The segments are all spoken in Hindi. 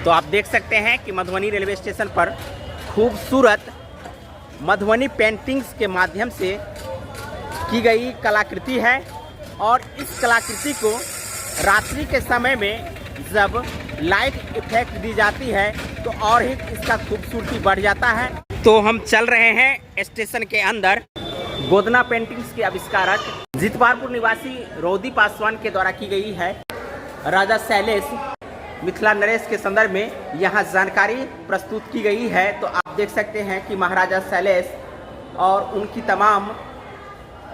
तो आप देख सकते हैं कि मधुबनी रेलवे स्टेशन पर खूबसूरत मधुबनी पेंटिंग्स के माध्यम से की गई कलाकृति है। और इस कलाकृति को रात्रि के समय में जब लाइट इफेक्ट दी जाती है तो और ही इसका खूबसूरती बढ़ जाता है। तो हम चल रहे हैं स्टेशन के अंदर। गोदना पेंटिंग्स के आविष्कारक जितवारपुर निवासी रौदी पासवान के द्वारा की गई है। राजा शैलेश मिथिला नरेश के संदर्भ में यहाँ जानकारी प्रस्तुत की गई है। तो आप देख सकते हैं कि महाराजा शैलेश और उनकी तमाम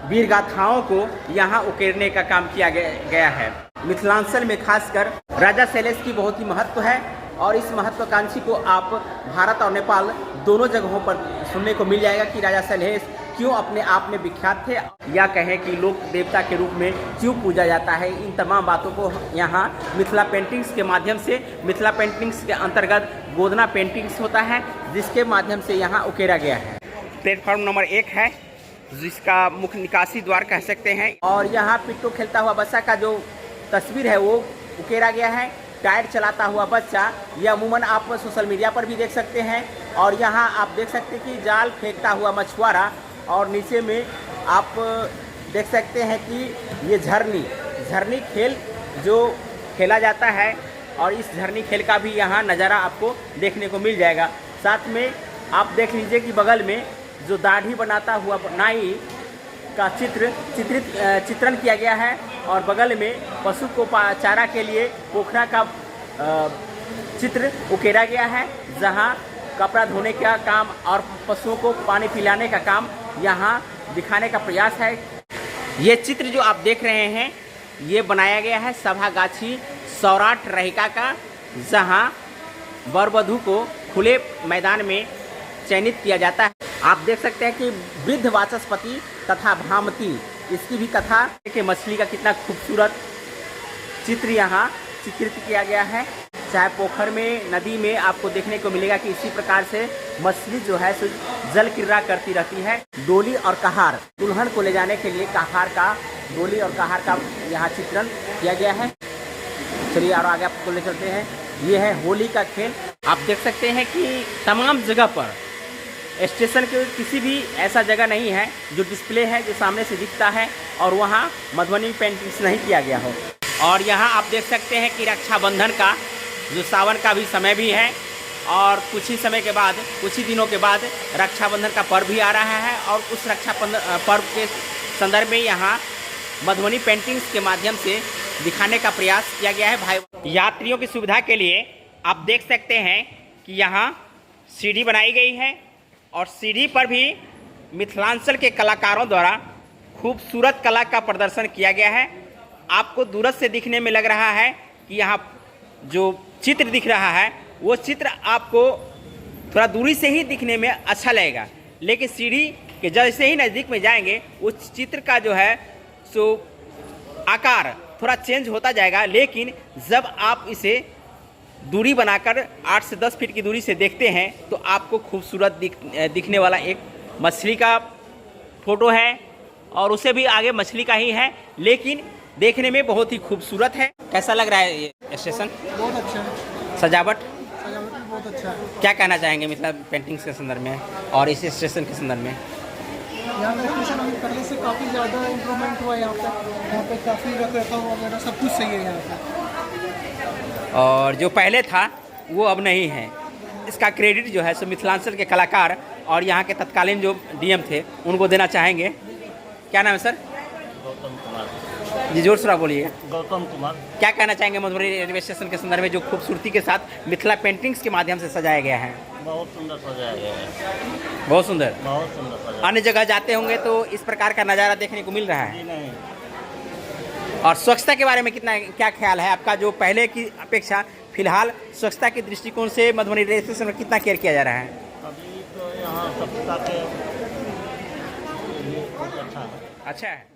वीर गाथाओं को यहाँ उकेरने का काम किया गया है। मिथिलांचल में खासकर राजा शैलेश की बहुत ही महत्व है और इस महत्वाकांक्षी को आप भारत और नेपाल दोनों जगहों पर सुनने को मिल जाएगा कि राजा शैलेश क्यों अपने आप में विख्यात थे, या कहें कि लोक देवता के रूप में क्यों पूजा जाता है। इन तमाम बातों को यहाँ मिथिला पेंटिंग्स के माध्यम से, मिथिला पेंटिंग्स के अंतर्गत गोदना पेंटिंग्स होता है जिसके माध्यम से यहाँ उकेरा गया है। प्लेटफॉर्म नंबर 1 है जिसका मुख्य निकासी द्वार कह सकते हैं। और यहाँ पिट्टू खेलता हुआ बच्चा का जो तस्वीर है वो उकेरा गया है। टायर चलाता हुआ बच्चा, यह अमूमन आप सोशल मीडिया पर भी देख सकते हैं। और यहाँ आप देख सकते हैं कि जाल फेंकता हुआ मछुआरा, और नीचे में आप देख सकते हैं कि ये झरनी खेल जो खेला जाता है और इस झरनी खेल का भी यहाँ नज़ारा आपको देखने को मिल जाएगा। साथ में आप देख लीजिए कि बगल में जो दाढ़ी बनाता हुआ नाई का चित्रण किया गया है और बगल में पशु को चारा के लिए पोखरा का चित्र उकेरा गया है, जहाँ कपड़ा धोने का काम और पशुओं को पानी पिलाने का काम यहाँ दिखाने का प्रयास है। ये चित्र जो आप देख रहे हैं ये बनाया गया है सभागाछी सौराठ रहिका का, जहाँ वर वधू को खुले मैदान में चयनित किया जाता है। आप देख सकते हैं कि वृद्ध वाचस्पति तथा भामती, इसकी भी कथा कि मछली का कितना खूबसूरत चित्र यहाँ चित्रित किया गया है। चाहे पोखर में, नदी में आपको देखने को मिलेगा कि इसी प्रकार से मछली जो है सो जल क्रीड़ा करती रहती है। डोली और कहार, दुल्हन को ले जाने के लिए डोली और कहार का यहाँ चित्रण किया गया है। चलिए और आगे आपको ले चलते हैं। ये है होली का खेल। आप देख सकते हैं कि तमाम जगह पर स्टेशन के किसी भी ऐसा जगह नहीं है जो डिस्प्ले है जो सामने से दिखता है और वहाँ मधुबनी पेंटिंग्स नहीं किया गया हो। और यहाँ आप देख सकते हैं कि रक्षाबंधन का जो सावन का भी समय भी है और कुछ ही समय के बाद, कुछ ही दिनों के बाद रक्षाबंधन का पर्व भी आ रहा है। और उस रक्षाबंधन पर्व के संदर्भ में यहाँ मधुबनी पेंटिंग्स के माध्यम से दिखाने का प्रयास किया गया है। भाई यात्रियों की सुविधा के लिए आप देख सकते हैं कि यहाँ सीढ़ी बनाई गई है और सीढ़ी पर भी मिथिलांचल के कलाकारों द्वारा खूबसूरत कला का प्रदर्शन किया गया है। आपको दूरस्थ से दिखने में लग रहा है कि यहाँ जो चित्र दिख रहा है वो चित्र आपको थोड़ा दूरी से ही दिखने में अच्छा लगेगा, लेकिन सीढ़ी के जैसे ही नज़दीक में जाएंगे उस चित्र का जो है सो आकार थोड़ा चेंज होता जाएगा। लेकिन जब आप इसे दूरी बनाकर 8 से 10 फीट की दूरी से देखते हैं तो आपको खूबसूरत दिखने वाला एक मछली का फोटो है और उसे भी आगे मछली का ही है, लेकिन देखने में बहुत ही खूबसूरत है। कैसा लग रहा है ये स्टेशन? बहुत अच्छा है। सजावट भी बहुत अच्छा है। क्या कहना चाहेंगे मिथिला पेंटिंग्स के संदर्भ में और इस स्टेशन के संदर्भ में? यहाँ का स्टेशन अभी पहले से काफ़ी ज़्यादा इम्प्रूवमेंट हुआ है। यहाँ पे काफ़ी रखरखाव वगैरह सब कुछ सही है यहाँ पे। और जो पहले था वो अब नहीं है। इसका क्रेडिट जो है सो मिथिलांचल के कलाकार और यहाँ के तत्कालीन जो डीएम थे उनको देना चाहेंगे। क्या नाम है सर? गौतम कुमार जी, जोर से बोलिए। गौतम कुमार। क्या कहना चाहेंगे मधुबनी रेलवे स्टेशन के संदर्भ में जो खूबसूरती के साथ मिथिला पेंटिंग्स के माध्यम से सजाया गया है? बहुत सुंदर सजाया गया है। बहुत सुंदर। बहुत सुंदर सजाया। अन्य जगह जाते होंगे तो इस प्रकार का नज़ारा देखने को मिल रहा है? जी नहीं। और स्वच्छता के बारे में क्या ख्याल है आपका, जो पहले की अपेक्षा फिलहाल स्वच्छता के दृष्टिकोण से मधुबनी रेलवे स्टेशन में कितना केयर किया जा रहा है? अभी तो यहाँ स्वच्छता के लिए बहुत अच्छा है। अच्छा है।